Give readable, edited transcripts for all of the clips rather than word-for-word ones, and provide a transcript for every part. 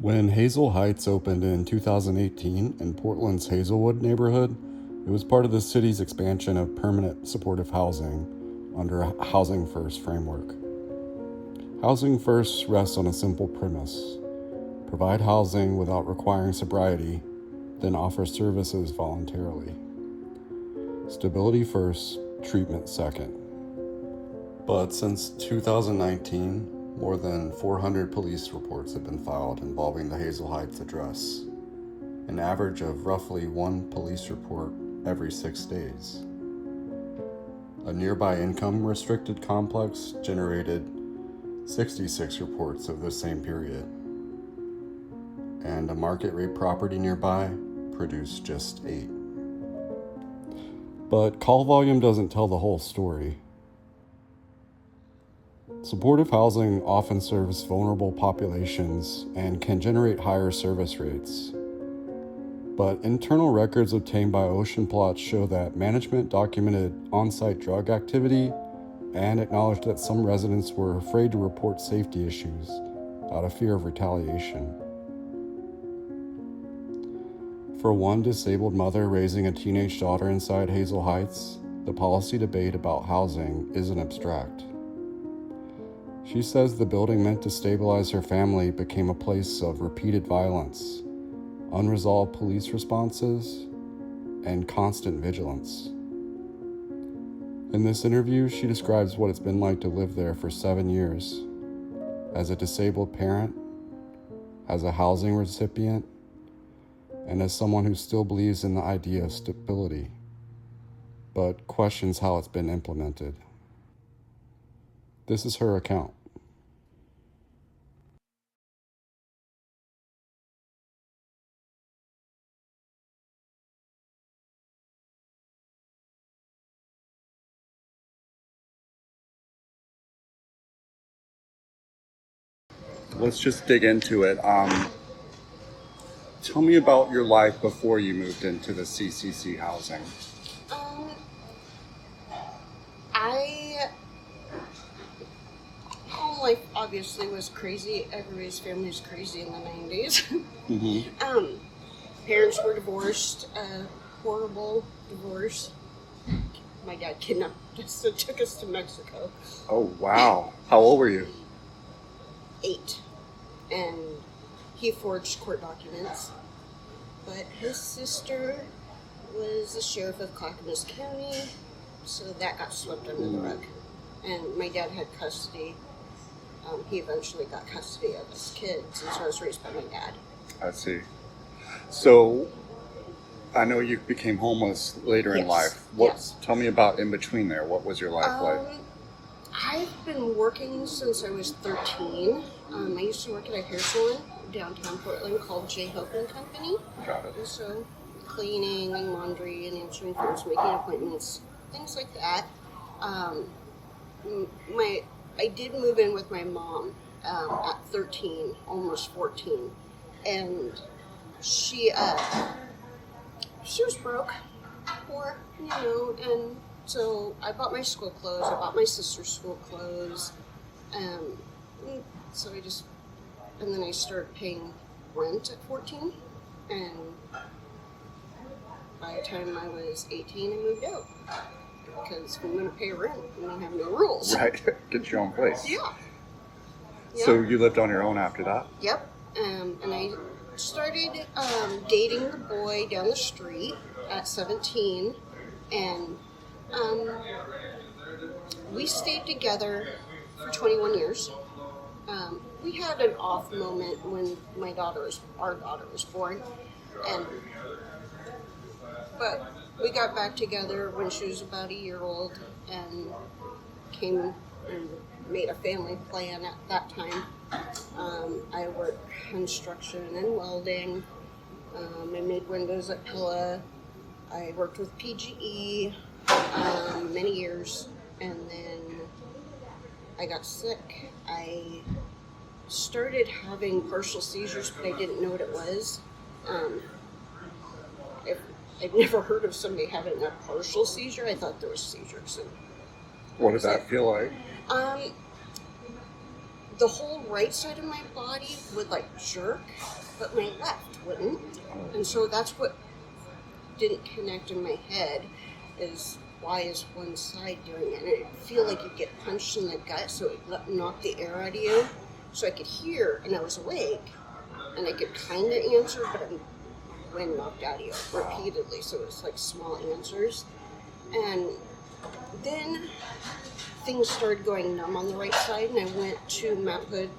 When Hazel Heights opened in 2018 in Portland's Hazelwood neighborhood, it was part of the city's expansion of permanent supportive housing under a Housing First framework. Housing First rests on a simple premise: provide housing without requiring sobriety, then offer services voluntarily. Stability first, treatment second. But since 2019, more than 400 police reports have been filed involving the Hazel Heights address, an average of roughly one police report every 6 days. A nearby income-restricted complex generated 66 reports over the same period, and a market-rate property nearby produced just 8. But call volume doesn't tell the whole story. Supportive housing often serves vulnerable populations and can generate higher service rates. But internal records obtained by oceanplot show that management documented on-site drug activity and acknowledged that some residents were afraid to report safety issues out of fear of retaliation. For one disabled mother raising a teenage daughter inside Hazel Heights, the policy debate about housing isn't abstract. She says the building meant to stabilize her family became a place of repeated violence, unresolved police responses, and constant vigilance. In this interview, she describes what it's been like to live there for 7 years, as a disabled parent, as a housing recipient, and as someone who still believes in the idea of stability, but questions how it's been implemented. This is her account. Let's just dig into it. Tell me about your life before you moved into the CCC housing. Home life obviously was crazy. Everybody's family was crazy in the 90s. Mm-hmm. Parents were divorced, horrible divorce. My dad kidnapped us and took us to Mexico. Oh, wow. How old were you? 8. And he forged court documents. But his sister was the sheriff of Clackamas County, so that got swept under the rug. And my dad had custody. He eventually got custody of his kids, and so I was raised by my dad. I see. So, I know you became homeless later in life. Yes. Tell me about in between there. What was your life like? I've been working since I was 13. I used to work at a hair salon downtown Portland called J. Hope and Company. Got it. And so cleaning and laundry and answering phones, making appointments, things like that. I did move in with my mom at 13, almost 14, and she was broke, poor, and so I bought my school clothes, I bought my sister's school clothes, and then I started paying rent at 14, and by the time I was 18, I moved out. Because if I'm going to pay rent, we don't have no rules. Right. Get your own place. Yeah. So you lived on your own after that? Yep. And I started dating the boy down the street at 17. And we stayed together for 21 years. We had an off moment when our daughter was born. But we got back together when she was about a year old and came and made a family plan at that time. I worked construction and welding. I made windows at Pilla. I worked with PGE many years, and then I got sick. I started having partial seizures, but I didn't know what it was. I'd never heard of somebody having a partial seizure. I thought there was seizures. What did that feel like? the whole right side of my body would like jerk, but my left wouldn't. And so that's what didn't connect in my head, is why is one side doing it? And I feel like you get punched in the gut, so it knocked the air out of you. So I could hear, and I was awake, and I could kind of answer, but I'm wind knocked out of you repeatedly. So it was like small answers. And then things started going numb on the right side, and I went to Mount Hood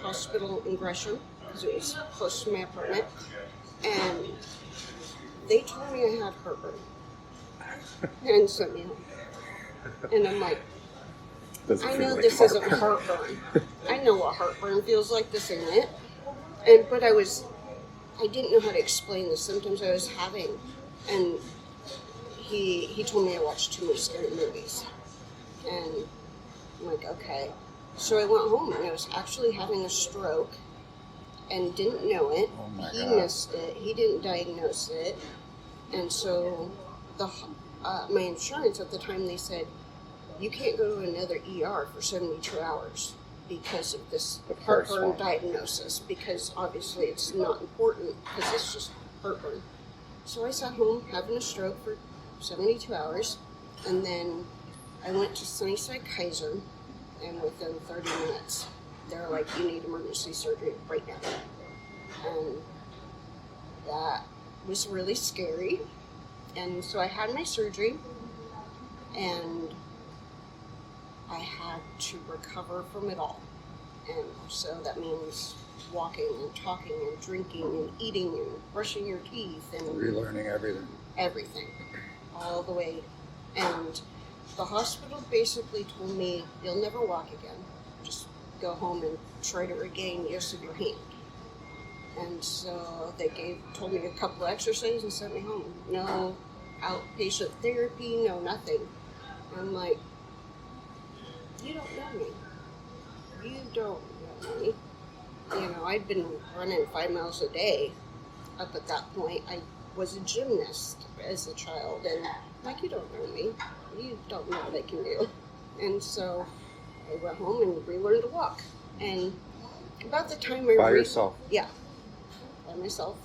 Hospital in Gresham because it was close to my apartment, and they told me I had heartburn and sent me home. And I'm like, I know this isn't heartburn. I know what heartburn feels like. This ain't it. But I didn't know how to explain the symptoms I was having, and he told me I watched too many scary movies. And I'm like, okay. So I went home, and I was actually having a stroke and didn't know it. Oh my He God. missed it. He didn't diagnose it. And so my insurance at the time, they said, you can't go to another ER for 72 hours because of this heartburn diagnosis, because obviously it's not important because it's just heartburn. So I sat home having a stroke for 72 hours, and then I went to Sunnyside Kaiser, and within 30 minutes, they're like, you need emergency surgery right now. And that was really scary. And so I had my surgery, and I had to recover from it all. And so that means walking and talking and drinking and eating and brushing your teeth and Relearning everything. everything, all the way. And the hospital basically told me, you'll never walk again. Just go home and try to regain use of your hand. And so they told me a couple of exercises and sent me home. No outpatient therapy, no nothing. I'm like, you don't know me. You don't know me. You know, I'd been running 5 miles a day up at that point. I was a gymnast as a child, and like, you don't know me. You don't know what I can do. And so I went home and relearned to walk. And about the time By yourself? Yeah, by myself.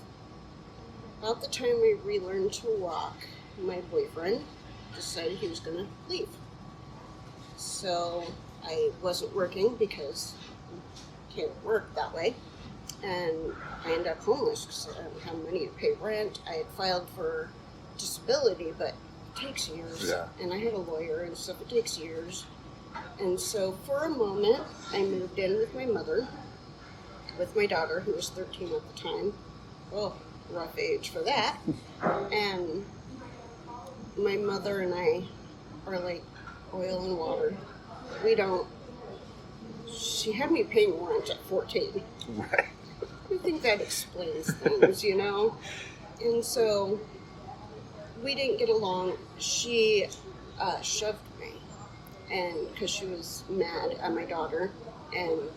About the time I relearned to walk, my boyfriend decided he was going to leave. So I wasn't working because I can't work that way. And I ended up homeless because I didn't have money to pay rent. I had filed for disability, but it takes years. Yeah. And I had a lawyer and stuff. It takes years. And so for a moment, I moved in with my mother, with my daughter, who was 13 at the time. Well, rough age for that. And my mother and I are like oil and water. She had me paying rent at 14. Right. I think that explains things, you know? And so we didn't get along. She shoved me, and because she was mad at my daughter, and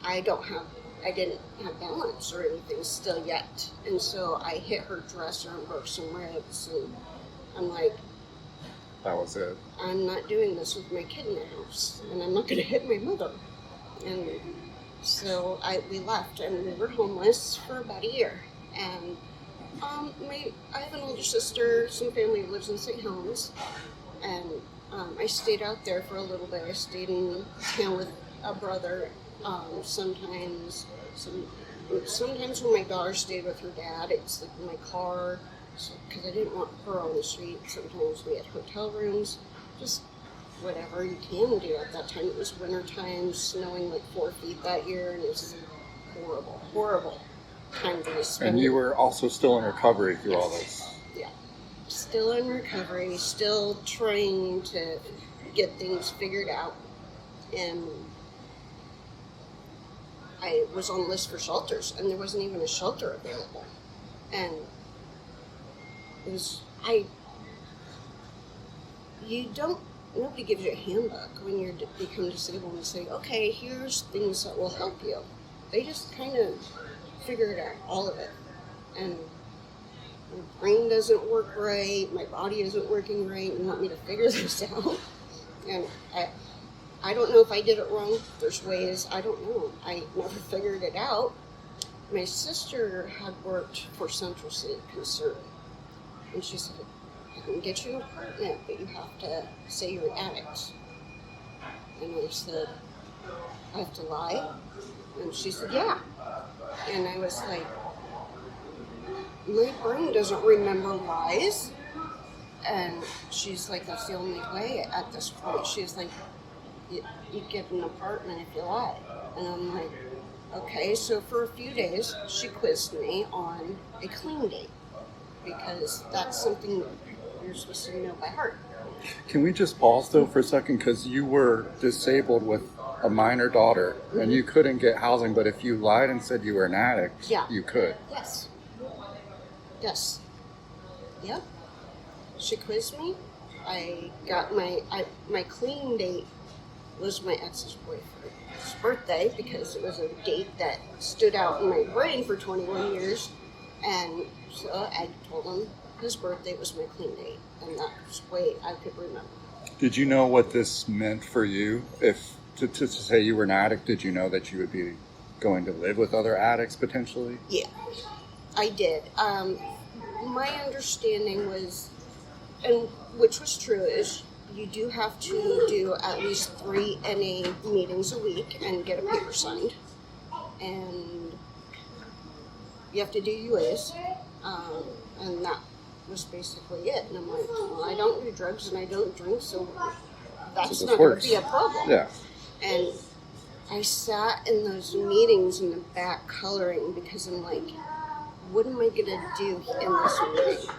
I didn't have balance or anything still yet. And so I hit her dresser and broke some ribs, and I'm like, That was it. I'm not doing this with my kid in the house, and I'm not going to hit my mother. And so we left, and we were homeless for about a year. And I have an older sister, some family who lives in St. Helens, and I stayed out there for a little bit. I stayed in town with a brother. Sometimes when my daughter stayed with her dad, I'd sleep in my car, because I didn't want her on the street. Sometimes we had hotel rooms, just whatever you can do at that time. It was winter time, snowing like 4 feet that year, and it was horrible, horrible time to spend. And you were also still in recovery through all this. Yeah, still in recovery, still trying to get things figured out, and I was on the list for shelters, and there wasn't even a shelter available. And it was, nobody gives you a handbook when you become disabled and say, okay, here's things that will help you. They just kind of figure it out, all of it. And my brain doesn't work right, my body isn't working right, and want me to figure this out. And I don't know if I did it wrong. There's ways, I don't know. I never figured it out. My sister had worked for Central City Concern, and she said, I can get you an apartment, but you have to say you're an addict. And I said, I have to lie? And she said, yeah. And I was like, my brain doesn't remember lies. And she's like, that's the only way at this point. She's like, you get an apartment if you lie. And I'm like, okay. So for a few days, she quizzed me on a clean date, because that's something you're supposed to know by heart. Can we just pause though for a second? Because you were disabled with a minor daughter, and you couldn't get housing, but if you lied and said you were an addict, you could. Yes. Yes. Yep. She quizzed me. I got my clean date was my ex's boyfriend's birthday, because it was a date that stood out in my brain for 21 years. And so I told him his birthday was my clean date, and that's the way I could remember. Did you know what this meant for you? If to say you were an addict, did you know that you would be going to live with other addicts potentially? Yeah, I did. My understanding was, and which was true, is you do have to do at least 3 NA meetings a week and get a paper signed. And you have to do UAs. And that was basically it. And I'm like, well, I don't do drugs and I don't drink, so that's not going to be a problem. Yeah. And I sat in those meetings in the back coloring, because I'm like, what am I going to do in this meeting?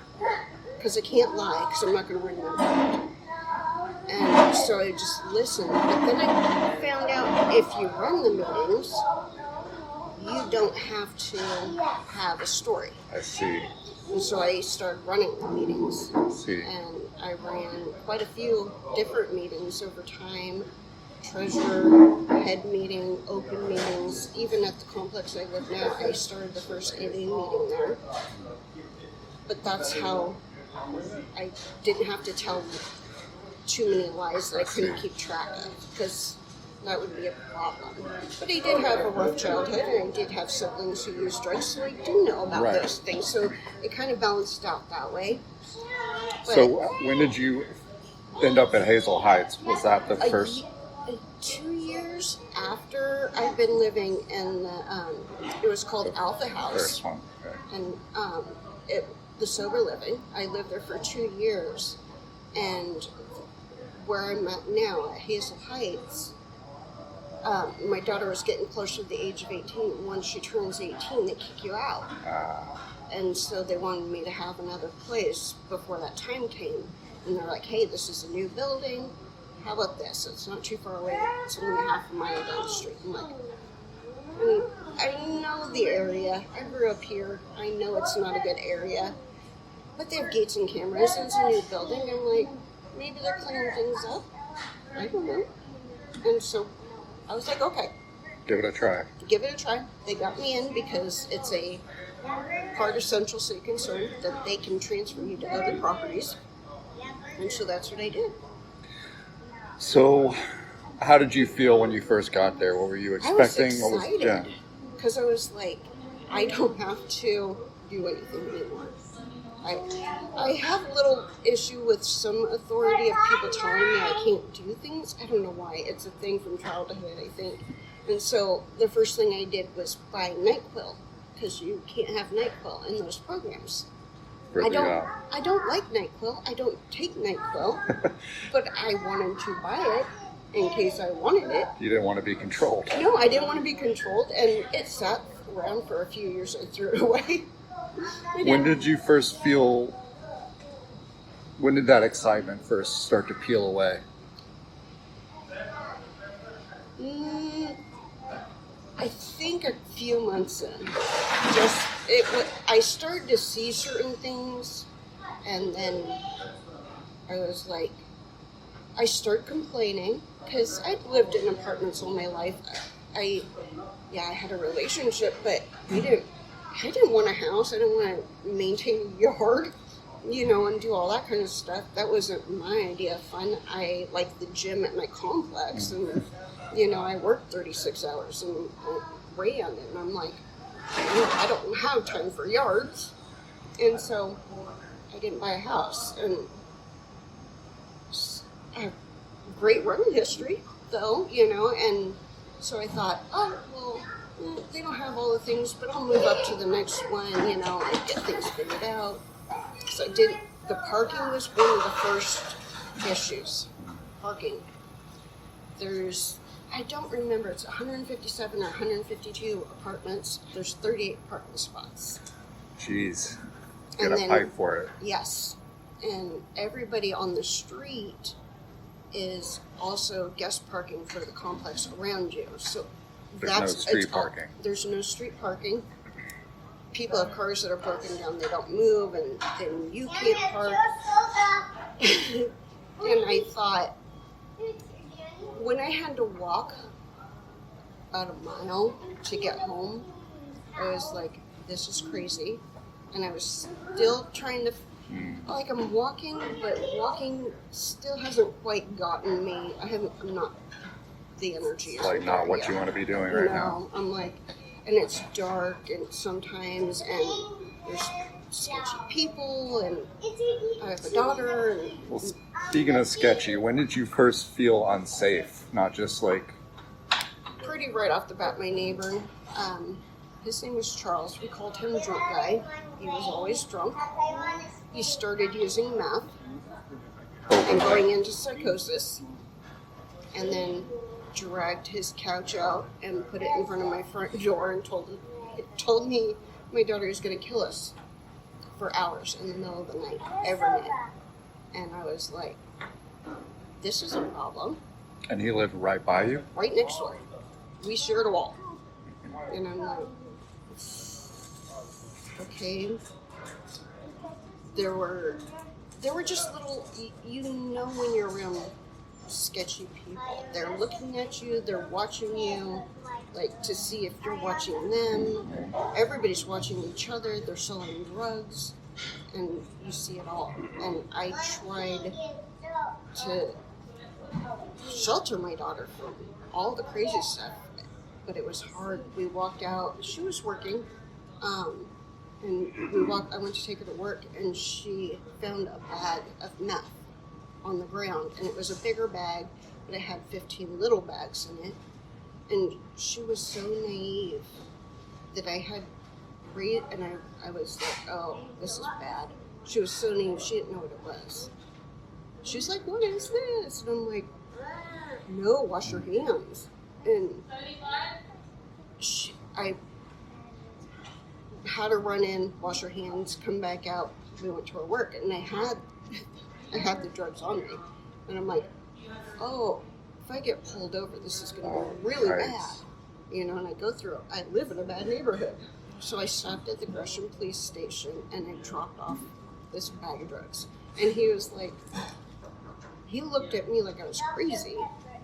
Because I can't lie, because I'm not going to remember it. And so I just listened. But then I found out if you run the meetings, you don't have to have a story. I see. And so I started running the meetings. I see. And I ran quite a few different meetings over time. Treasurer, head meeting, open meetings. Even at the complex I live now, I started the first AA meeting there. But that's how I didn't have to tell too many lies that I couldn't keep track of, because that would be a problem. But I did have a rough childhood, and I did have siblings who used drugs, so I do know about those things. So it kind of balanced out that way. But so when did you end up at Hazel Heights? Was that the first? 2 years after I've been living in the, it was called Alpha House. First one. Okay. And the sober living. I lived there for 2 years, and where I'm at now at Hazel Heights, my daughter was getting closer to the age of 18. Once she turns 18, they kick you out. And so they wanted me to have another place before that time came. And they're like, hey, this is a new building. How about this? It's not too far away. It's only half a mile down the street. I'm like, I know the area. I grew up here. I know it's not a good area. But they have gates and cameras. It's a new building. I'm like, maybe they're cleaning things up. I don't know. And so I was like, okay. Give it a try. Give it a try. They got me in because it's a part of Central City Concern that they can transfer you to other properties. And so that's what I did. So how did you feel when you first got there? What were you expecting? I was excited because I was like, I don't have to do anything anymore. I have a little issue with some authority of people telling me I can't do things. I don't know why. It's a thing from childhood, I think. And so the first thing I did was buy NyQuil, because you can't have NyQuil in those programs. Really I don't like NyQuil. I don't take NyQuil, but I wanted to buy it in case I wanted it. You didn't want to be controlled. No, I didn't want to be controlled, and it sat around for a few years and threw it away. When did you first feel, when did that excitement first start to peel away? I think a few months in. I started to see certain things, and then I was like, I started complaining, because I'd lived in apartments all my life. I had a relationship, but I didn't want a house. I didn't want to maintain a yard. and do all that kind of stuff. That wasn't my idea of fun. I liked the gym at my complex, and I worked 36 hours and ran, and I'm like, I don't have time for yards, and so I didn't buy a house. And I have great running history, though, and so I thought, oh, well, they don't have all the things, but I'll move up to the next one, and get things figured out. So I did. The parking was one of the first issues. Parking. I don't remember, it's 157 or 152 apartments. There's 38 parking spots. Jeez. Get a pipe for it. Yes. And everybody on the street is also guest parking for the complex around you. So there's no street parking. There's no street parking. People have cars that are broken down, they don't move, and then you can't park. And I thought, when I had to walk about a mile to get home, I was like, this is crazy. And I was still trying to, like, I'm walking, but walking still hasn't quite gotten me. I'm not the energy. It's like not what you want to be doing right now. I'm like, and it's dark and sometimes, and there's sketchy people, and I have a daughter. And, well, speaking of sketchy, when did you first feel unsafe? Not just like... Pretty right off the bat, my neighbor, his name was Charles. We called him Drunk Guy. He was always drunk. He started using meth and going into psychosis, and then dragged his couch out and put it in front of my front door and told me my daughter was going to kill us for hours in the middle of the night, every night. And I was like, this is a problem. And he lived right by you? Right next door. We shared a wall. And I'm like, okay. There were just little, when you're around sketchy people, they're looking at you, they're watching you, like, to see if you're watching them. Everybody's watching each other, they're selling drugs, and you see it all. And I tried to shelter my daughter from all the crazy stuff, but it was hard. We walked out, she was working, and I went to take her to work, and she found a bag of meth on the ground, and it was a bigger bag, but it had 15 little bags in it. And she was so naive that I had read, and I was like, oh, this is bad. She was so naive, she didn't know what it was. She was like, what is this? And I'm like, no, wash your hands. And I had her run in, wash her hands, come back out. We went to her work, and I had the drugs on me. And I'm like, oh, if I get pulled over, this is going to be really bad. And I go through, I live in a bad neighborhood. So I stopped at the Gresham police station, and I dropped off this bag of drugs. And he was like, he looked at me like I was crazy.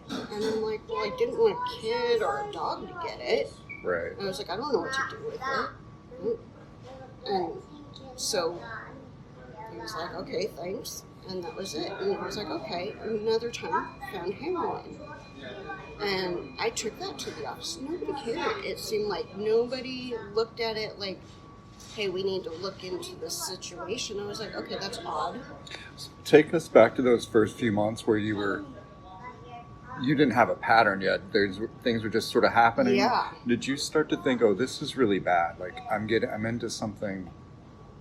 And I'm like, well, I didn't want a kid or a dog to get it. Right. And I was like, I don't know what to do with it. And so he was like, okay, thanks. And that was it. And I was like, okay. And another time, found heroin. And I took that to the office. Nobody cared. It seemed like nobody looked at it like, hey, we need to look into this situation. I was like, okay, that's odd. Take us back to those first few months where you didn't have a pattern yet. Things were just sort of happening. Yeah. Did you start to think, oh, this is really bad? Like I'm into something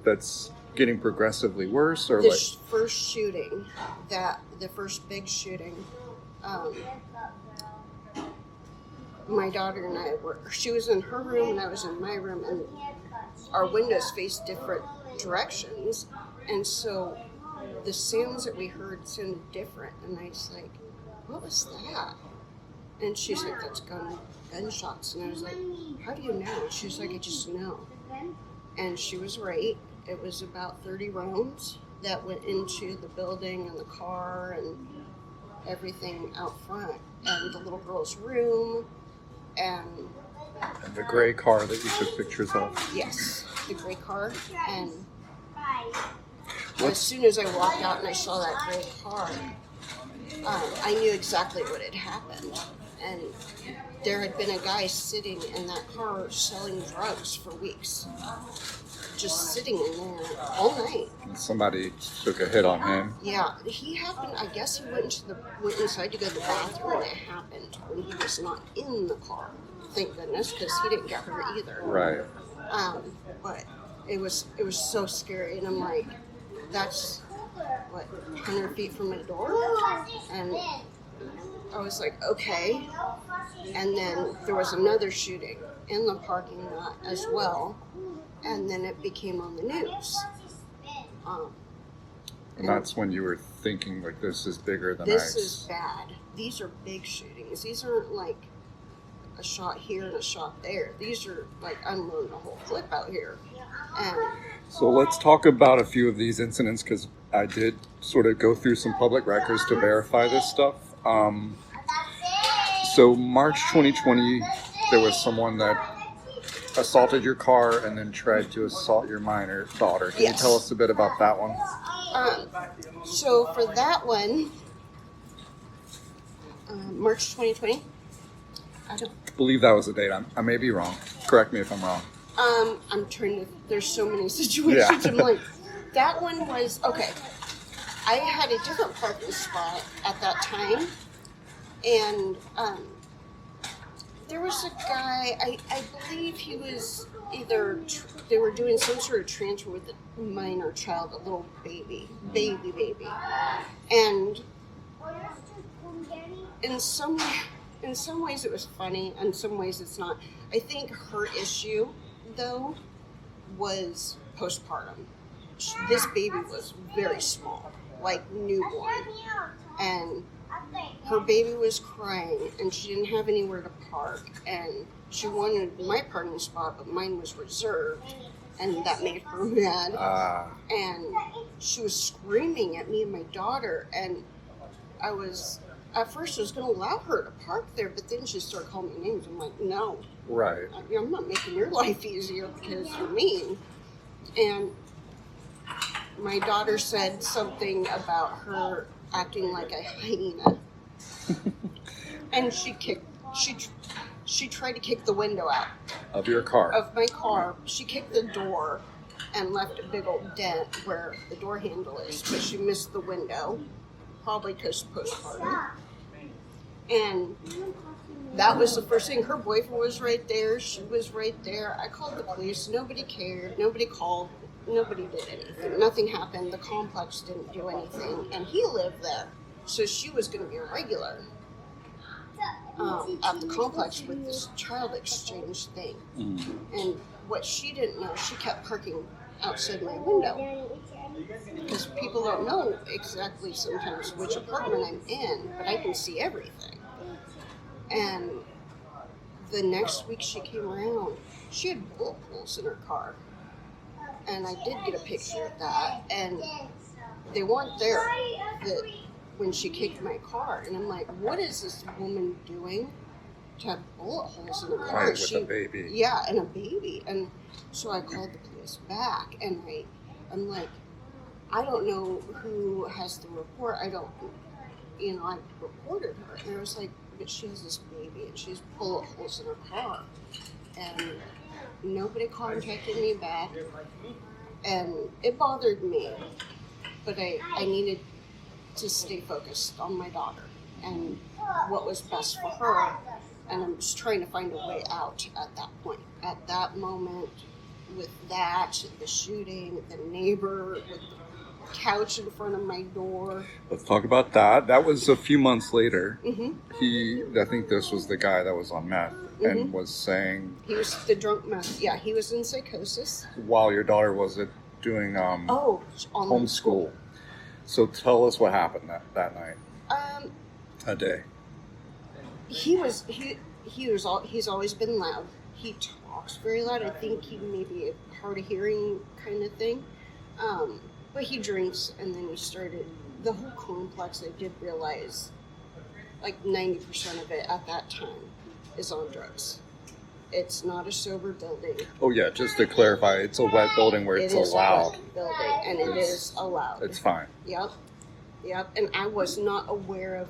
that's getting progressively worse, or the first shooting, the first big shooting, my daughter and I she was in her room and I was in my room, and our windows faced different directions, and so the sounds that we heard sounded different, and I was like, what was that? And she's like, that's gunshots. And I was like, how do you know? She's like, I just know. And she was right. It was about 30 rounds that went into the building and the car and everything out front, and the little girl's room, and the gray car that you took pictures of. Yes, the gray car. And As soon as I walked out and I saw that gray car, I knew exactly what had happened. And there had been a guy sitting in that car selling drugs for weeks. Just sitting in there all night. And somebody took a hit on him. Yeah, he happened, I guess he went inside to go to the bathroom, and it happened when he was not in the car. Thank goodness, because he didn't get hurt either. Right. But it was so scary, and I'm like, that's, 100 feet from my door? And I was like, okay. And then there was another shooting in the parking lot as well. And then it became on the news. And that's when you were thinking, like, this is bigger than This is bad. These are big shootings. These aren't like a shot here and a shot there. These are like unloading a whole clip out here. And so let's talk about a few of these incidents, because I did sort of go through some public records to verify this stuff. So March 2020, there was someone that assaulted your car and then tried to assault your minor daughter. Can you tell us a bit about that one? So for that one, March 2020, I believe that was the date. I may be wrong. Correct me if I'm wrong. I'm trying to, there's so many situations. I'm like, that one was, okay. I had a different parking spot at that time, and there was a guy, I believe he was either, they were doing some sort of transfer with a minor child, a little baby. And in some ways it was funny, in some ways it's not. I think her issue, though, was postpartum. This baby was very small, like newborn. And her baby was crying, and she didn't have anywhere to park, and she wanted my parking spot, but mine was reserved, and that made her mad. And she was screaming at me and my daughter, and at first I was going to allow her to park there, but then she started calling me names. I'm like, no. Right. I'm not making your life easier because you're mean. And my daughter said something about her acting like a hyena. And she tried to kick the window out. Of your car? Of my car. She kicked the door and left a big old dent where the door handle is, but she missed the window, probably because postpartum. And that was the first thing. Her boyfriend was right there. She was right there. I called the police. Nobody cared. Nobody called. Nobody did anything. Nothing happened. The complex didn't do anything. And he lived there. So she was going to be a regular at the complex with this child exchange thing. And what she didn't know, she kept parking outside my window. Because people don't know exactly sometimes which apartment I'm in, but I can see everything. And the next week she came around, she had bullet holes in her car. And I did get a picture of that, and they weren't there when she kicked my car. And I'm like, what is this woman doing to have bullet holes in her car? Right, with a baby. Yeah, and a baby. And so I called the police back, and I'm like, I don't know who has the report. I reported her. And I was like, but she has this baby, and she has bullet holes in her car. And nobody contacted me back. And it bothered me. But I needed to stay focused on my daughter and what was best for her. And I'm just trying to find a way out at that point. At that moment, with that, the shooting, the neighbor with the couch in front of my door. Let's talk about that. That was a few months later. Mm-hmm. I think this was the guy that was on meth and was saying... He was the drunk meth. Yeah, he was in psychosis. While your daughter was doing homeschool. So tell us what happened that night. A day. He's always been loud. He talks very loud. I think he may be a hard of hearing kind of thing. But he drinks, and then he started the whole complex. I did realize like 90% of it at that time is on drugs. It's not a sober building. Oh yeah, just to clarify, it's a wet building where it's allowed. It is a wet building, and it is allowed. It's fine. Yep. And I was not aware of.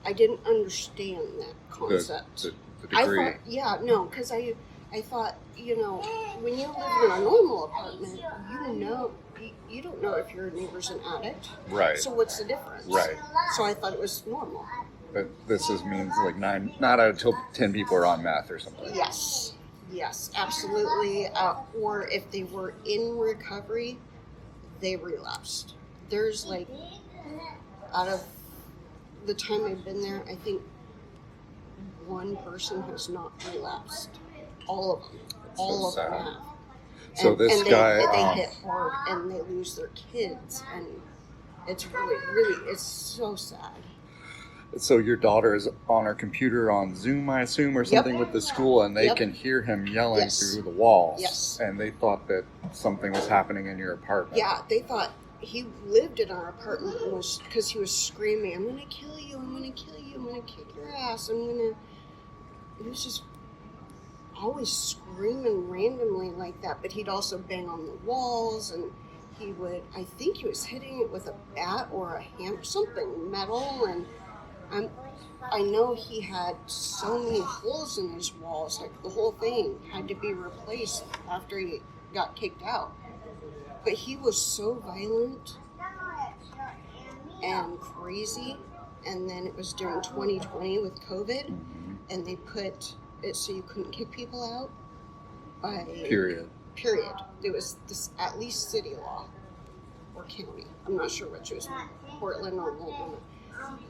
I didn't understand that concept. The degree. I thought, because I thought, when you live in a normal apartment, you don't know if your neighbor's an addict. Right. So what's the difference? Right. So I thought it was normal. But means like 9 out of 10 people are on meth or something. Yes, absolutely. Or if they were in recovery, they relapsed. There's like, out of the time I've been there, I think one person has not relapsed. All of them. All of them have. So this guy... They hit hard and they lose their kids. And it's really, it's so sad. So your daughter is on her computer on Zoom, I assume, or something with the school, and they can hear him yelling through the walls. Yes. And they thought that something was happening in your apartment. Yeah, they thought he lived in our apartment because he was screaming, "I'm going to kill you, I'm going to kill you, I'm going to kick your ass, I'm going to..." He was just always screaming randomly like that, but he'd also bang on the walls, and I think he was hitting it with a bat or a hammer, something metal, and I know he had so many holes in his walls, like the whole thing had to be replaced after he got kicked out. But he was so violent and crazy, and then it was during 2020 with COVID, and they put it so you couldn't kick people out by... Period. There was this, at least city law, or county, I'm not sure which, it was Portland or Multnomah,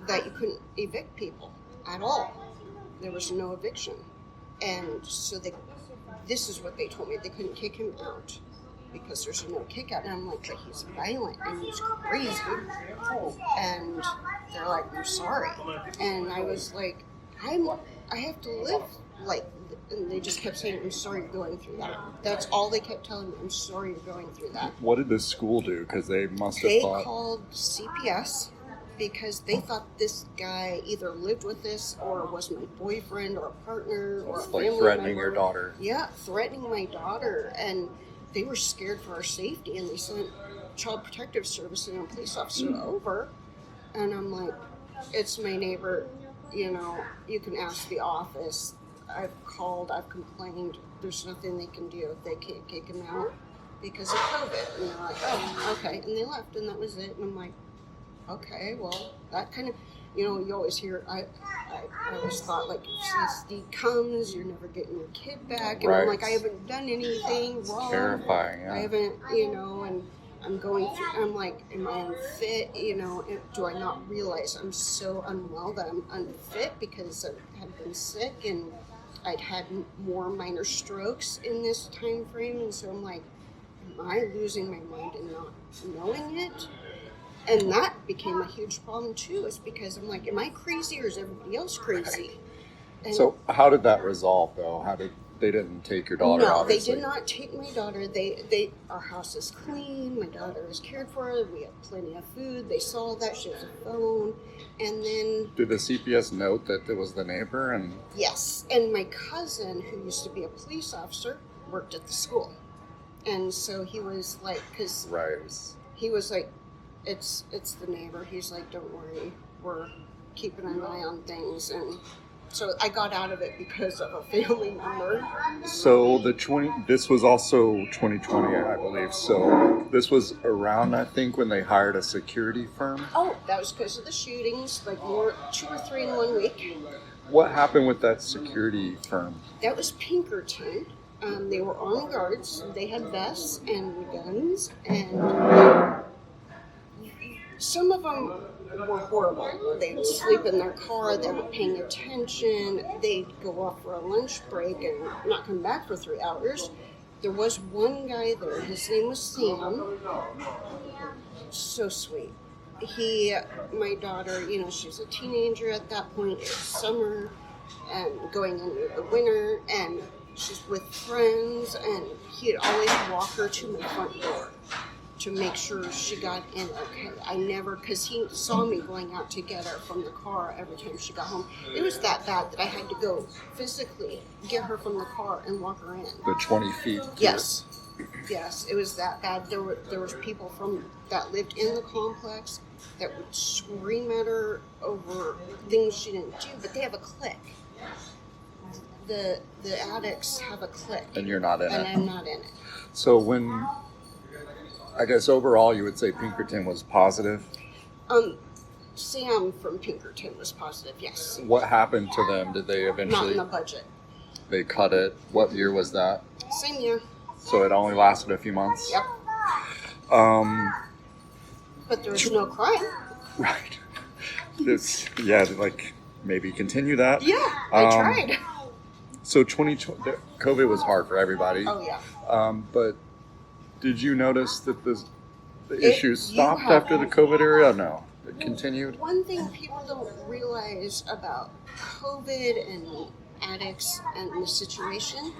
that you couldn't evict people at all. There was no eviction. And so this is what they told me. They couldn't kick him out because there's no kick out. And I'm like, but he's violent and he's crazy. And they're like, "I'm sorry." And I was like, I have to live like, and they just kept saying, "I'm sorry you're going through that." That's all they kept telling me. "I'm sorry you're going through that." What did the school do? Because they must have thought... They called CPS. Because they thought this guy either lived with this or was my boyfriend or a partner or a family threatening member. your daughter. Yeah, threatening my daughter. And they were scared for our safety, and they sent Child Protective Service and a police officer over. And I'm like, "It's my neighbor, you can ask the office. I've called, I've complained. There's nothing they can do. They can't kick him out because of COVID." And they're like, "Oh, okay." And they left, and that was it. And I'm like, okay, well, that kind of, you always hear, I always thought, like, if CSD comes, you're never getting your kid back. And I'm like, I haven't done anything wrong. Terrifying, yeah. I haven't, and I'm going through, I'm like, am I unfit? Do I not realize I'm so unwell that I'm unfit because I had been sick and I'd had more minor strokes in this time frame? And so I'm like, am I losing my mind and not knowing it? And that became a huge problem too, is because I'm like, am I crazy or is everybody else crazy? And so how did that resolve though? They didn't take your daughter, obviously? No, they did not take my daughter. Our house is clean, my daughter is cared for, we have plenty of food, they saw that, she has a phone, and then... Did the CPS note that it was the neighbor? And yes, and my cousin, who used to be a police officer, worked at the school. And so he was like, he was like, it's the neighbor. He's like, "Don't worry, we're keeping an eye on things." And so I got out of it because of a family member. So this was also 2020, I believe. So this was around, I think, when they hired a security firm. Oh, that was because of the shootings, like 2 or 3 in 1 week. What happened with that security firm? That was Pinkerton. They were armed guards. They had vests and guns, and some of them were horrible. They'd sleep in their car, they weren't paying attention, they'd go off for a lunch break and not come back for 3 hours. There was one guy there, his name was Sam. So sweet. My daughter, she's a teenager at that point, it's summer, and going into the winter, and she's with friends, and he'd always walk her to my front door. to make sure she got in okay. I never, because he saw me going out to get her from the car every time she got home. It was that bad that I had to go physically get her from the car and walk her in. The 20 feet. Yes. Yes, it was that bad. There was people that lived in the complex that would scream at her over things she didn't do, but they have a clique. The addicts have a clique. And you're not in it. And I'm not in it. So when, I guess overall you would say Pinkerton was positive? Sam from Pinkerton was positive, yes. What happened to them? Did they eventually... Not in the budget. They cut it. What year was that? Same year. So it only lasted a few months? Yep. But there was no crime. Right. Like maybe continue that. Yeah, I tried. So 2020, COVID was hard for everybody. Oh, yeah. But did you notice that the issues stopped have- after the COVID era? No, it continued. One thing people don't realize about COVID and addicts and the situation,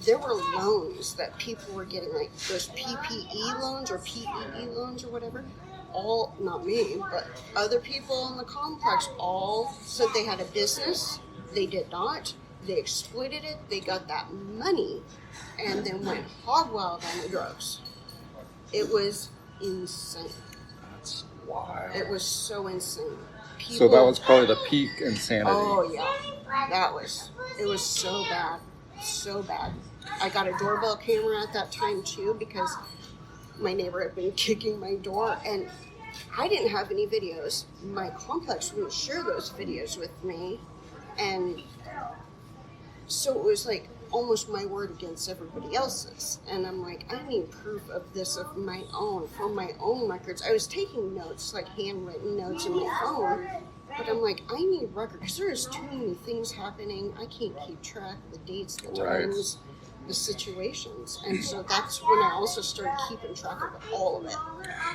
there were loans that people were getting, like those PPE loans or PEE loans or whatever. All, not me, but other people in the complex all said they had a business. They did not. They exploited it. They got that money and then went hog wild on the drugs. It was insane. That's wild. It was so insane. So that was probably the peak insanity. Oh, yeah. It was so bad. So bad. I got a doorbell camera at that time, too, because my neighbor had been kicking my door, and I didn't have any videos. My complex wouldn't share those videos with me, and so it was like almost my word against everybody else's. And I'm like, I need proof of this of my own, for my own records. I was taking notes, like handwritten notes in my phone, but I'm like, I need record, because there's too many things happening. I can't keep track of the dates, the times, the situations. And so that's when I also started keeping track of all of it.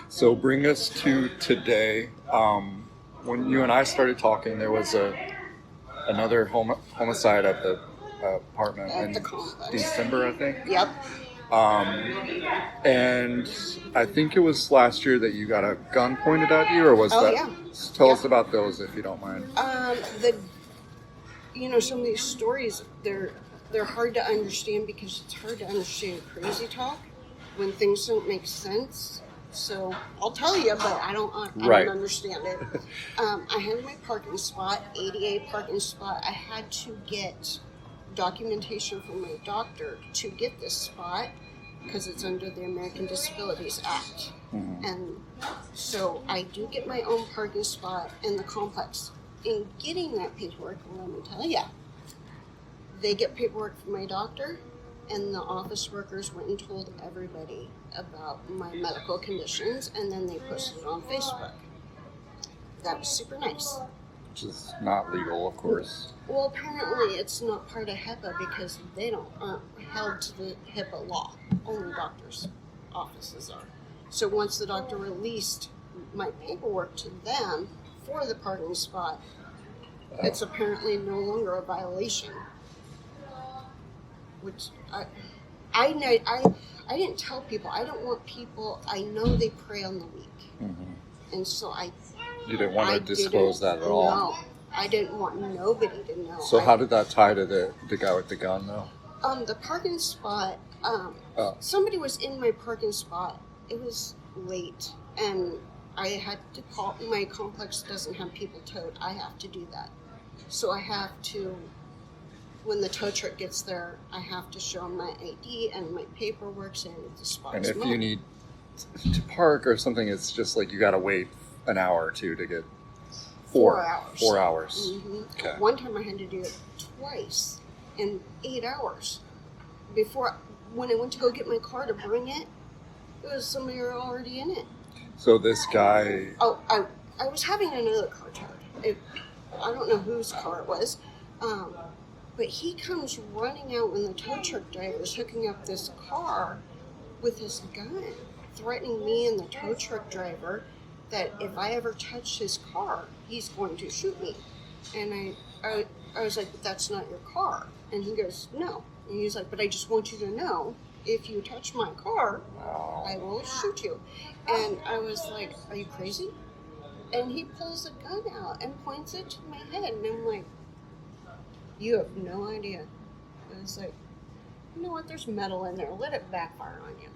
So bring us to today. When you and I started talking, there was another homicide at the apartment At in the complex. December, I think. Yep. And I think it was last year that you got a gun pointed at you, or was that? Yeah. Tell us about those, if you don't mind. Some of these stories, they're hard to understand because it's hard to understand crazy talk when things don't make sense. So I'll tell you, but I don't understand it. I had my parking spot, ADA parking spot. I had to get documentation from my doctor to get this spot because it's under the American Disabilities Act. Mm-hmm. And so I do get my own parking spot in the complex. In getting that paperwork, let me tell you, they get paperwork from my doctor, and the office workers went and told everybody about my medical conditions, and then they posted it on Facebook. That was super nice. Which is not legal, of course. Well, apparently it's not part of HIPAA because they aren't held to the HIPAA law. Only doctors' offices are. So once the doctor released my paperwork to them for the parking spot, it's apparently no longer a violation. Which I didn't tell people. I don't want people. I know they prey on the weak, and so You didn't want to disclose that at all. No, I didn't want nobody to know. So how did that tie to the guy with the gun, though? The parking spot. Somebody was in my parking spot. It was late, and I had to call. My complex doesn't have people towed. I have to do that. So I have to. When the tow truck gets there, I have to show them my ID and my paperwork saying the spot's And if mine. you need to park or something, it's just like you got to wait an hour or two to get 4 hours. 4 hours. Mm-hmm. Okay. One time I had to do it twice in 8 hours. When I went to go get my car to bring it, it was somebody already in it. So this guy... Oh, I was having another car towed. I don't know whose car it was. But he comes running out when the tow truck driver is hooking up this car with his gun, threatening me and the tow truck driver that if I ever touch his car, he's going to shoot me. And I was like, but that's not your car. And he goes, no. And he's like, but I just want you to know if you touch my car, Wow. I will shoot you. And I was like, are you crazy? And he pulls a gun out and points it to my head. And I'm like, you have no idea. And it's like, you know what? There's metal in there. Let it backfire on you.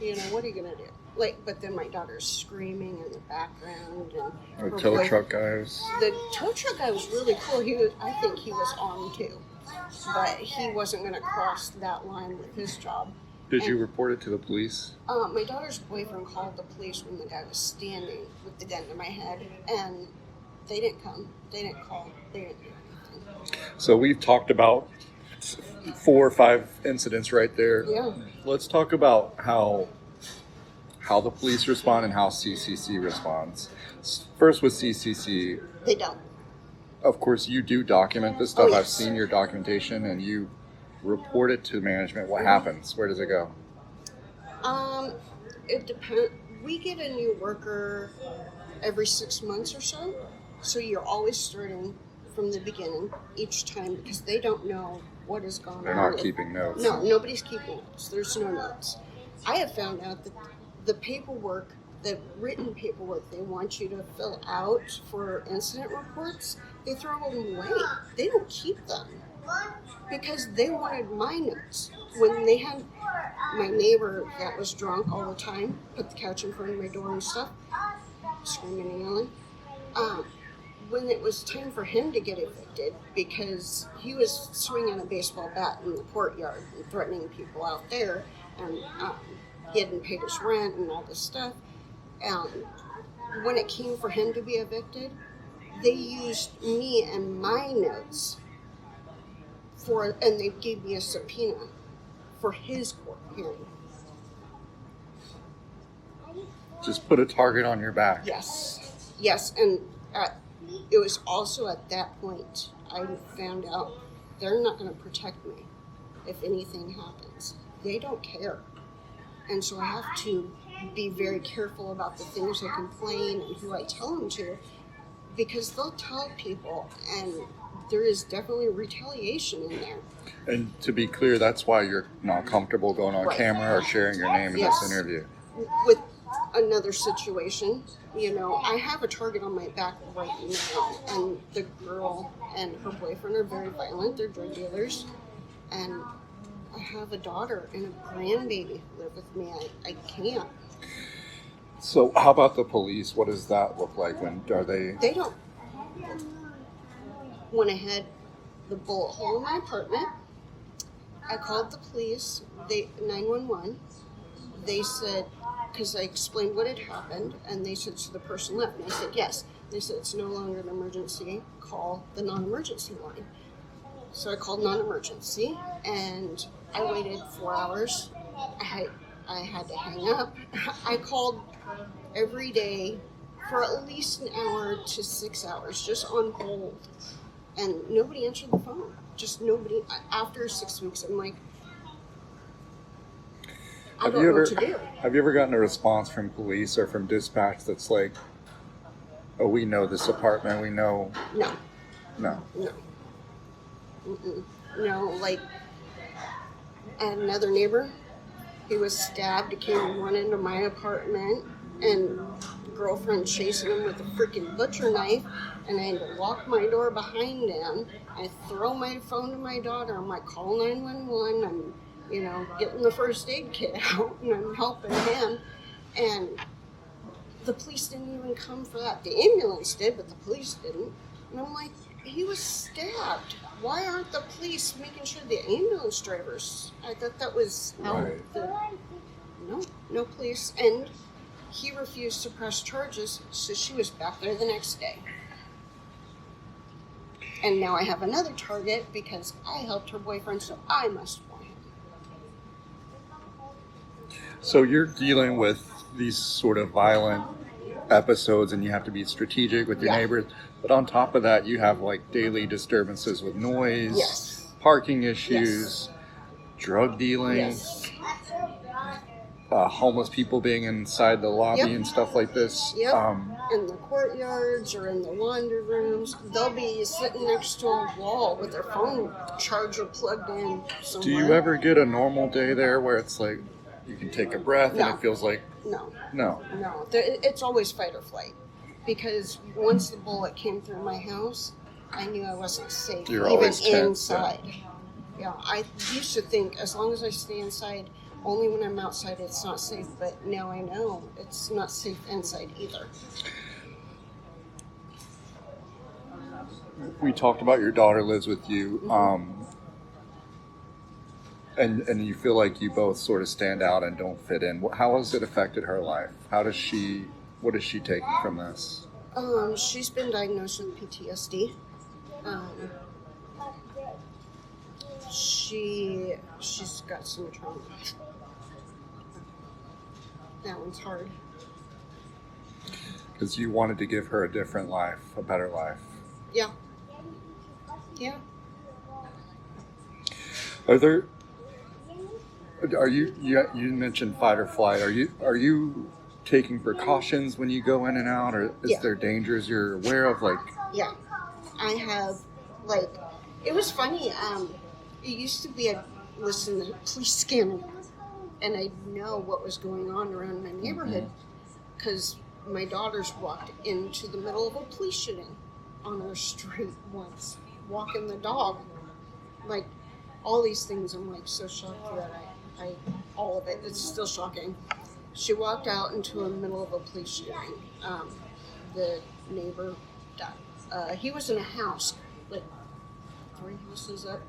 You know, what are you going to do? Like, but then my daughter's screaming in the background. And The tow truck guys. The tow truck guy was really cool. I think he was armed too. But he wasn't going to cross that line with his job. Did you report it to the police? My daughter's boyfriend called the police when the guy was standing with the gun to my head. And they didn't come. They didn't call. They didn't do anything. So we've talked about 4 or 5 incidents right there. Yeah. Let's talk about how the police respond and how CCC responds. First with CCC. They don't. Of course, you do document this stuff. Oh, yes. I've seen your documentation, and you report it to management. What happens? Where does it go? It depends. We get a new worker every 6 months or so. So you're always starting from the beginning each time because they don't know what is going on. They're not keeping notes. No, nobody's keeping notes. There's no notes. I have found out that the paperwork, the written paperwork they want you to fill out for incident reports, they throw them away. They don't keep them because they wanted my notes. When they had my neighbor that was drunk all the time, put the couch in front of my door and stuff, screaming and yelling, when it was time for him to get evicted because he was swinging a baseball bat in the courtyard and threatening people out there, and he hadn't paid his rent and all this stuff. When it came for him to be evicted, they used me and my notes and they gave me a subpoena for his court hearing. Just put a target on your back. Yes, and it was also at that point I found out they're not going to protect me if anything happens. They don't care. And so I have to be very careful about the things I complain and who I tell them to, because they'll tell people, and there is definitely retaliation in there. And to be clear, that's why you're not comfortable going on camera or sharing your name in this interview. With another situation, I have a target on my back right now, and the girl and her boyfriend are very violent. They're drug dealers, and I have a daughter and a grandbaby who live with me. I can't. So how about the police? What does that look like? They don't. When I had the bullet hole in my apartment, I called the police, 911. They said, because I explained what had happened, and they said, so the person left. And I said, yes. They said, it's no longer an emergency. Call the non-emergency line. So I called non-emergency, and I waited 4 hours. I had to hang up. I called every day for at least an hour to 6 hours, just on hold. And nobody answered the phone. Just nobody. After 6 weeks, I'm like, I don't know what to do. Have you ever gotten a response from police or from dispatch that's like, oh, we know this apartment, we know... No. No. No. Mm-mm. No, like, I had another neighbor. He was stabbed. He came and went into my apartment, and girlfriend chasing him with a freaking butcher knife, and I had to lock my door behind him. I throw my phone to my daughter. I'm like, call 911. I'm, getting the first aid kit out, and I'm helping him. And the police didn't even come for that. The ambulance did, but the police didn't. And I'm like, he was stabbed. Why aren't the police making sure the ambulance drivers? I thought that was right. No police. And he refused to press charges, so she was back there the next day. And now I have another target because I helped her boyfriend, so I must want him. So you're dealing with these sort of violent episodes, and you have to be strategic with your neighbors. But on top of that, you have like daily disturbances with noise, parking issues, drug dealing. Yes. homeless people being inside the lobby and stuff like this. Yep. In the courtyards or in the laundry rooms, they'll be sitting next to a wall with their phone charger plugged in somewhere. Do you ever get a normal day there where it's like you can take a breath and it feels like... No. It's always fight or flight. Because once the bullet came through my house, I knew I wasn't safe. You're even always tense, inside. Yeah, I used to think as long as I stay inside, only when I'm outside it's not safe. But now I know it's not safe inside either. We talked about your daughter lives with you, and you feel like you both sort of stand out and don't fit in. How has it affected her life? What is she taking from this? She's been diagnosed with PTSD. She's got some trauma. That one's hard. Because you wanted to give her a different life, a better life. Yeah. Yeah. You mentioned fight or flight. Are you taking precautions when you go in and out, or is there dangers you're aware of? Yeah, I have. It was funny. It used to be I'd listen to police scanner, and I'd know what was going on around my neighborhood because my daughters walked into the middle of a police shooting on our street once, walking the dog, all these things. I'm so shocked that I all of it. It's still shocking. She walked out into the middle of a police shooting. The neighbor died. He was in a house, 3 houses up,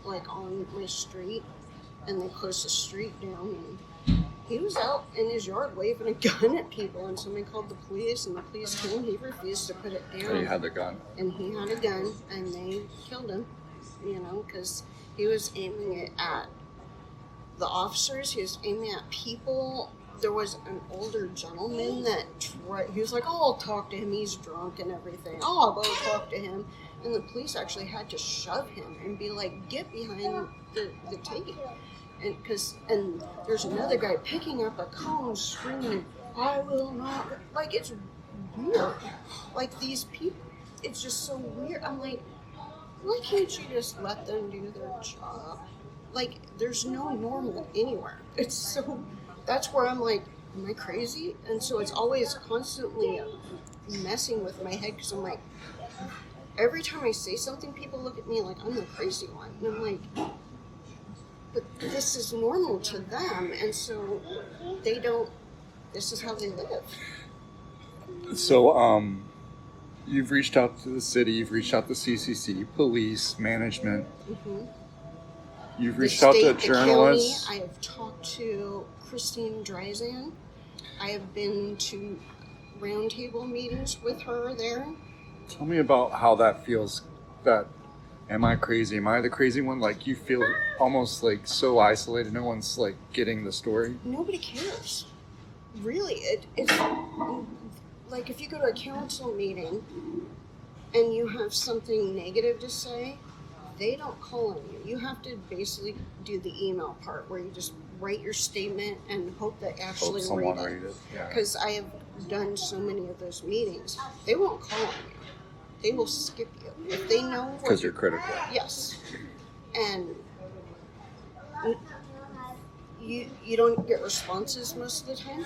on my street, and they closed the street down. And he was out in his yard waving a gun at people, and somebody called the police, and the police came. He refused to put it down. He had the gun. And he had a gun, and they killed him, because he was aiming it at the officers. He was aiming at people. There was an older gentleman that he was like, "Oh, I'll talk to him. He's drunk and everything. Oh, I'll go talk to him." And the police actually had to shove him and be like, "Get behind the tape." And there's another guy picking up a cone, screaming, "I will not!" It's weird. These people, it's just so weird. I'm like, why can't you just let them do their job? There's no normal anywhere. It's so. That's where I'm like, am I crazy? And so it's always constantly messing with my head because I'm like, every time I say something, people look at me like I'm the crazy one. And I'm like, but this is normal to them. And so they don't, this is how they live. So, you've reached out to the city, you've reached out to CCC, police, management. Mm-hmm. You've reached out to journalists. County, I have talked to Christine Dryzan. I have been to roundtable meetings with her there. Tell me about how that feels. Am I crazy? Am I the crazy one? You feel almost so isolated. No one's getting the story. Nobody cares. Really, it's if you go to a council meeting and you have something negative to say, they don't call on you. You have to basically do the email part where you just write your statement and hope that actually someone read it. Because I have done so many of those meetings. They won't call on you. They will skip you. If they know... Because you're critical. Yes. And you don't get responses most of the time.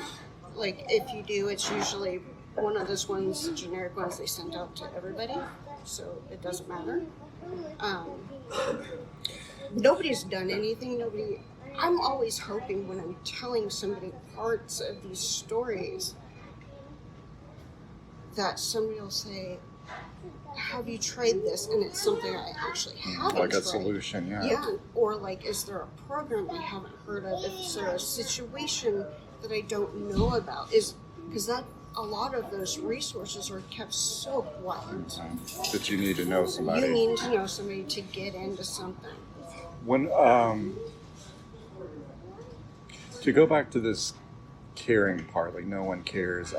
If you do, it's usually one of those ones, generic ones they send out to everybody. So it doesn't matter. Nobody's done anything. I'm always hoping when I'm telling somebody parts of these stories that somebody will say, "Have you tried this?" And it's something I actually haven't tried. A solution, yeah. Yeah, or is there a program I haven't heard of? Is there a situation that I don't know about? Because a lot of those resources are kept so quiet. That you need to know somebody. You need to know somebody to get into something. When to go back to this caring part, no one cares.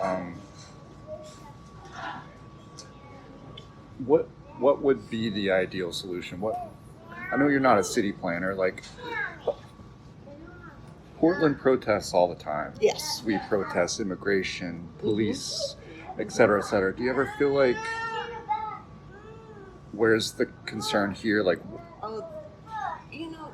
What would be the ideal solution? I know you're not a city planner. Portland protests all the time. Yes. We protest immigration, police, et cetera, et cetera. Do you ever feel like, where's the concern here? Like, you know,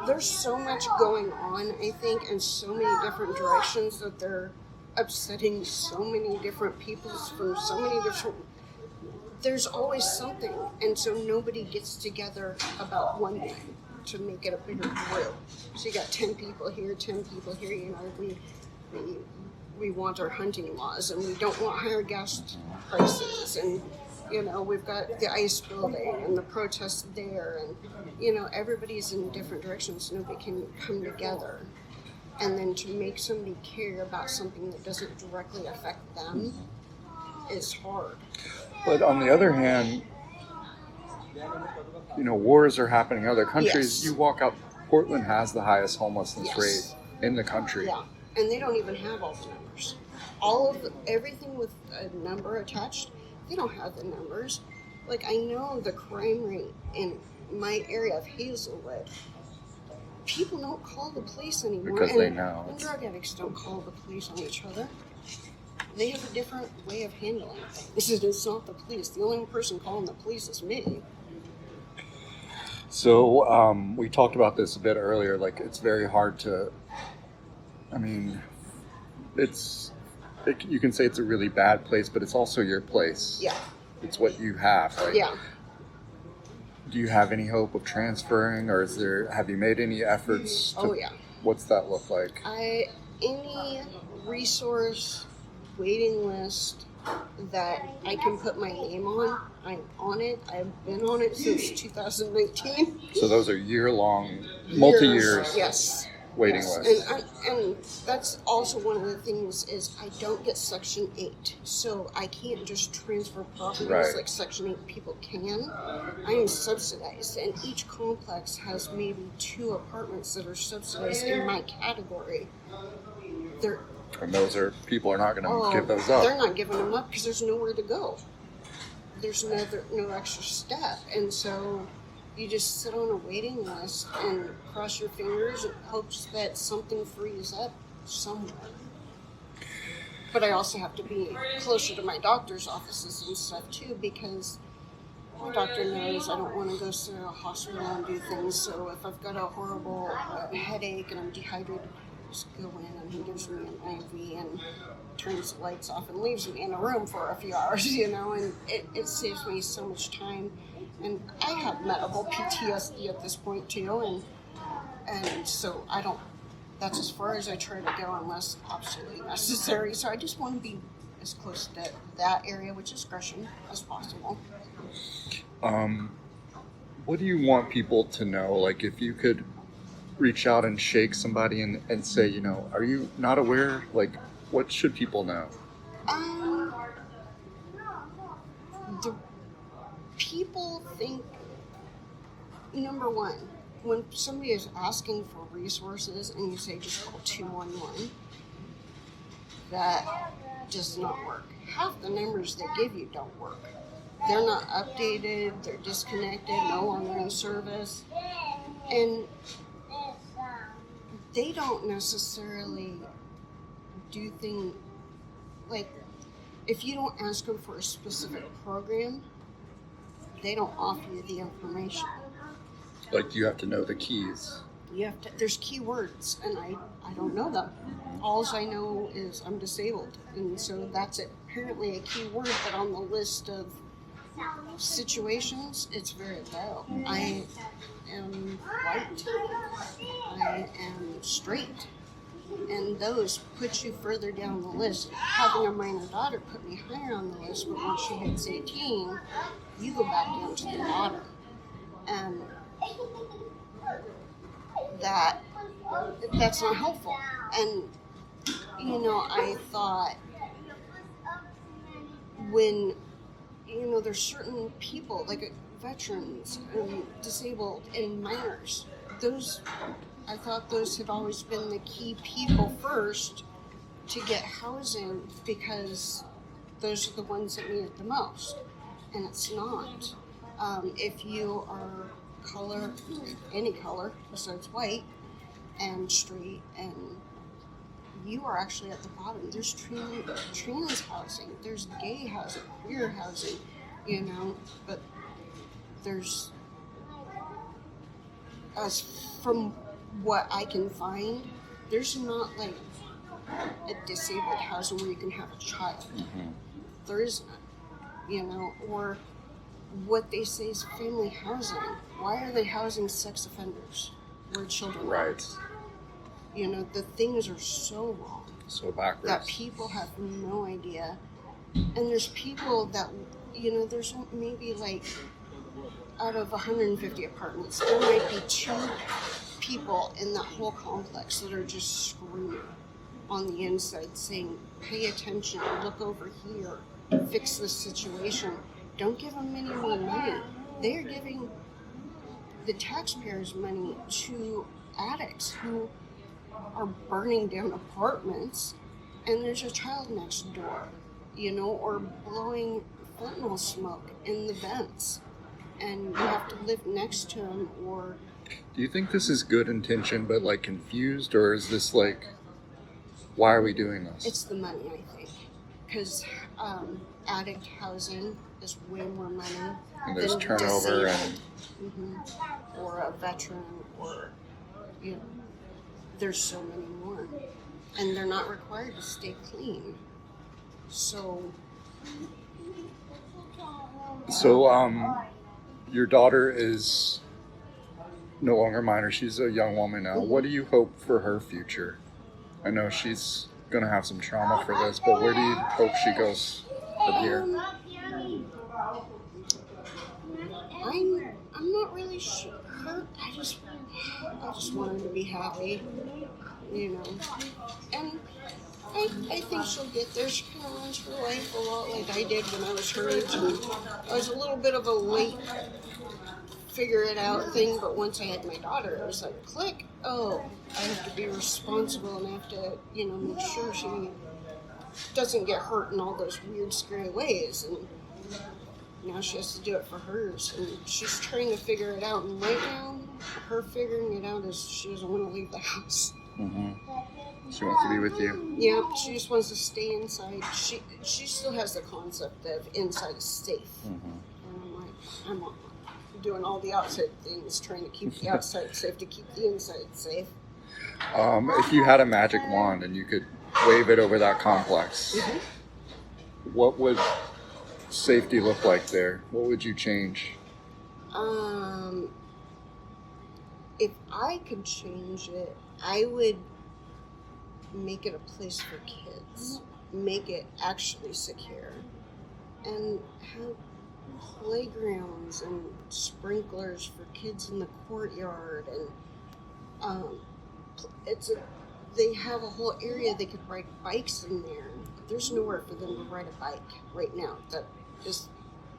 there's so much going on, I think, in so many different directions that they're upsetting so many different people from so many different. There's always something, and so nobody gets together about one thing to make it a bigger group. So you got 10 people here, 10 people here. You know, we want our hunting laws, and we don't want higher gas prices, and you know, we've got the ice building and the protests there, and you know, everybody's in different directions. Nobody can come together, and then to make somebody care about something that doesn't directly affect them is hard. But on the other hand, you know, wars are happening in other countries. Yes. You walk out, Portland has the highest homelessness Yes. rate in the country. Yeah, and they don't even have all the numbers. Everything with a number attached, they don't have the numbers. Like, I know the crime rate in my area of Hazelwood, people don't call the police anymore. Because they know. And drug addicts don't call the police on each other. They have a different way of handling things. It's not the police. The only person calling the police is me. So we talked about this a bit earlier. Like, it's very hard to, I mean, you can say it's a really bad place, but it's also your place. Yeah. It's what you have. Like, Yeah. Do you have any hope of transferring, or have you made any efforts? Oh, yeah. What's that look like? Any resource waiting list that I can put my name on, I'm on it. I've been on it since 2019. So those are year-long, multi-years Yes. waiting lists. And that's also one of the things is I don't get Section 8. So I can't just transfer properties Right. like Section 8 people can. I am subsidized, and each complex has maybe 2 apartments that are subsidized in my category. And people are not going to give those up. They're not giving them up because there's nowhere to go. There's no extra step. And so you just sit on a waiting list and cross your fingers and hopes that something frees up somewhere. But I also have to be closer to my doctor's offices and stuff too, because my doctor knows I don't want to go to a hospital and do things. So if I've got a horrible headache and I'm dehydrated, just go in and he gives me an IV and turns the lights off and leaves me in a room for a few hours, you know, and it saves me so much time. And I have medical PTSD at this point too, and so that's as far as I try to go unless absolutely necessary. So I just want to be as close to that area, which is Gresham, as possible. What do you want people to know? Like, if you could reach out and shake somebody and say, you know, are you not aware? Like, what should people know? The people think, number one, when somebody is asking for resources and you say just call 211, that does not work. Half the numbers they give you don't work. They're not updated, they're disconnected, no longer in service, and they don't necessarily do things like, if you don't ask them for a specific program, they don't offer you the information. Like, you have to know the keys. There's keywords, and I don't know them. All I know is I'm disabled, and so that's it. Apparently a key word, but on the list of situations, it's very low. I am white. I am straight. And those put you further down the list. Having a minor daughter put me higher on the list, but once she hits 18, you go back down to the bottom. And that's not helpful. And, you know, I thought when, you know, there's certain people, like veterans and disabled and minors, I thought those had always been the key people first to get housing because those are the ones that need it the most. And it's not. If you are color, any color besides white, and straight, and you are actually at the bottom. There's trans housing, there's gay housing, queer housing, but there's, as from what I can find, there's not like a disabled housing where you can have a child. Mm-hmm. There isn't, or what they say is family housing. Why are they housing sex offenders where children right. aren't? The things are so wrong. So backwards. That people have no idea. And there's people that, there's maybe like out of 150 apartments, there might be 2 people in that whole complex that are just screaming on the inside saying, pay attention, look over here, fix this situation. Don't give them any more money. They're giving the taxpayers' money to addicts who are burning down apartments, and there's a child next door, or blowing fentanyl smoke in the vents, and you have to live next to them. Or do you think this is good intention but like confused, or is this like, why are we doing this? It's the money, I think, because addict housing is way more money. And there's than turnover disabled. Or a veteran, or there's so many more, and they're not required to stay clean. So your daughter is no longer minor. She's a young woman now. What do you hope for her future? I know she's going to have some trauma for this, but where do you hope she goes from here? I'm not really sure. I just want her to be happy, and I think she'll get there. She kind of runs her life a lot like I did when I was her age, and I was a little bit of a late figure it out thing, but once I had my daughter, it was like, click, oh, I have to be responsible, and I have to, make sure she doesn't get hurt in all those weird, scary ways, and now she has to do it for hers, and she's trying to figure it out, and right now, her figuring it out is she doesn't want to leave the house. Mm-hmm. She wants to be with you. Yeah, she just wants to stay inside. She still has the concept of inside is safe. Mm-hmm. And I'm not doing all the outside things, trying to keep the outside safe to keep the inside safe. If you had a magic wand and you could wave it over that complex, what would safety look like there? What would you change? If I could change it, I would make it a place for kids. Make it actually secure. And have playgrounds and sprinklers for kids in the courtyard. And they have a whole area they could ride bikes in there. There's nowhere for them to ride a bike right now that is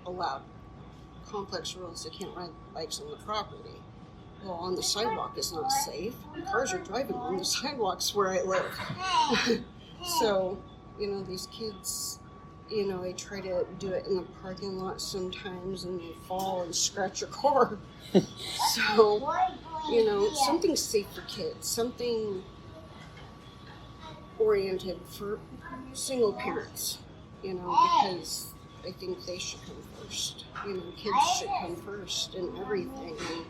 allowed. Complex rules, they can't ride bikes on the property. Well, on the sidewalk is not safe. Cars are driving on the sidewalks where I live. So, these kids, they try to do it in the parking lot sometimes, and they fall and scratch your car. So, something safe for kids, something oriented for single parents, because I think they should come first. Kids should come first in everything. And,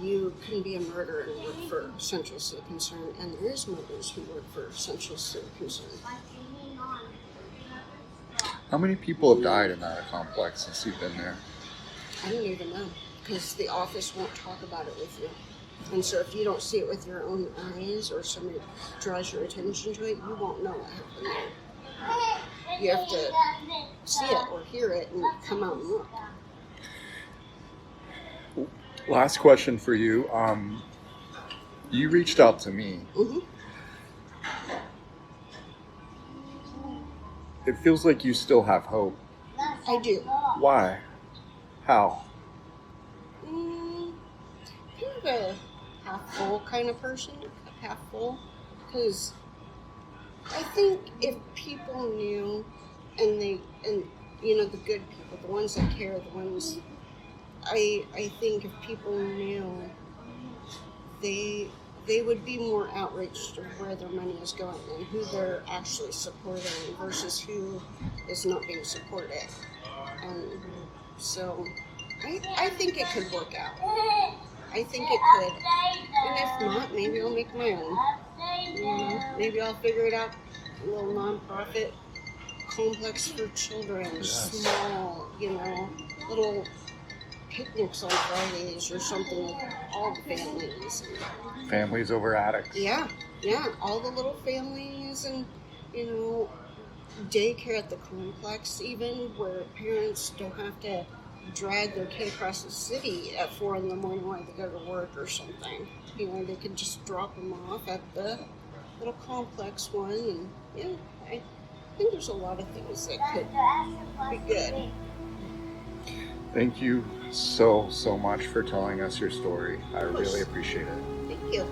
you can be a murderer and work for Central City Concern, and there is murderers who work for Central City Concern. How many people have died in that complex since you've been there? I don't even know, because the office won't talk about it with you. And so if you don't see it with your own eyes, or somebody draws your attention to it, you won't know what happened there. You have to see it or hear it and come out and look. Last question for you. You reached out to me. Mm-hmm. It feels like you still have hope. I do. Why? How? Kind of a half full kind of person, half full. Because I think if people knew, and the good people, the ones that care, the ones I think if people knew, they they would be more outraged of where their money is going and who they're actually supporting versus who is not being supported. And so I think it could work out. I think it could. And if not, maybe I'll make my own. Maybe I'll figure it out. A little nonprofit complex for children, Yes. small, little picnics on Fridays or something with all the families. Families over addicts. Yeah, all the little families and, daycare at the complex even where parents don't have to drag their kid across the city at 4 in the morning while they go to work or something. They can just drop them off at the little complex one, and I think there's a lot of things that could be good. Thank you so much for telling us your story. I really appreciate it. Thank you.